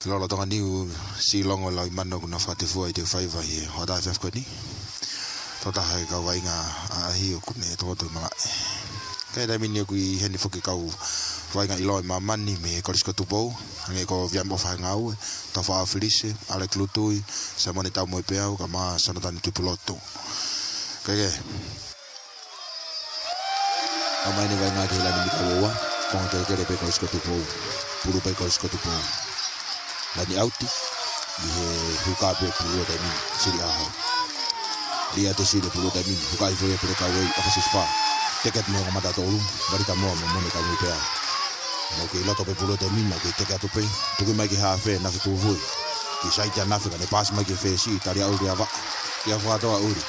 Lola tonga niu si longo lau mano kuna whakatefua I te whaiwai hoa tā whiafkoe ni. Tota hai kau wainga a ahi o kune e tōtoi malai. Kai tai mini aku I heni whuki kau wainga I loi mamani me korisko tupou. Hange ko viambo whai ngau ta whaa Felice, ale klutui, sa mone tau moe peau ka maa sanatani tupuloto. Kai ke. Amaini wainga ke hilani mika woa, konga te kere pe korisko tupou, puru pe korisko tupou. Lani auti I he hukape pulu te min siri aho. Ria te siri pulu te min hukai foi pure ka wei afasis fa. Teket mo mata tolu barita mo mo ka mu pea. Mo ke loto pe pulu te min ke teka to pe. Tu mai ke ha fe na tu voi. Ki sai ta na fe ne pas mai ke fe si tari au ria va. Ia fa to uri.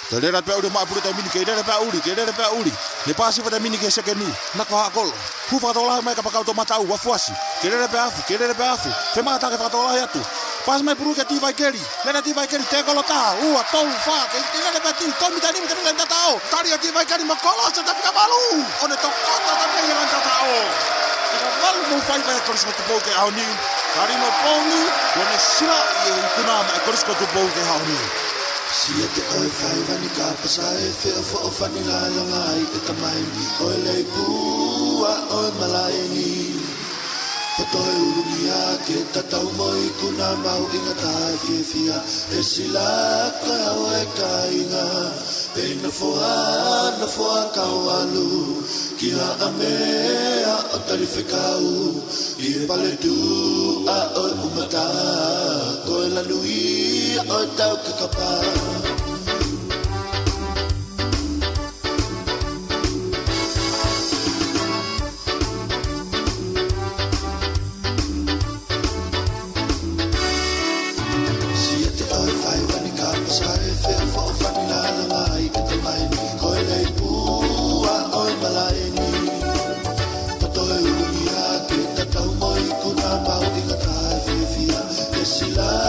Te le ra pe uri ma pulu te min ke le pe uri, ke le pe uri. Ne pasi fa te min ke sekenu. Na ko ha kol. Hu fa to la mai ka pa ka to mata u wa fuasi. Ke le pe afu. Fe mata ke fa to la ya tu. Pas mai puru ke ti vai keri. Le ti vai keri te kolo ta. Ua tolu fa ke le pe ti to mi tani mi tani le ta o. Tari ti vai keri ma kolo sa ta fika balu. One to kota ta pe le ta o. Ka balu mo fai vai korisko tu po ke au ni. Tari mo poni. One sila I kuna ma korisko tu po ke au ni. Sia te oi fai vani ka pasai fe fo fani la longai e tamai ni oi le pua oi malai ni potoi urugia ke tatau moi kuna mau inga tai fia e sila ka oi kainga e na foa kawalu ki ha amea o tarifekau I pale tu a oi umata ko la nui o tau kakapa Sila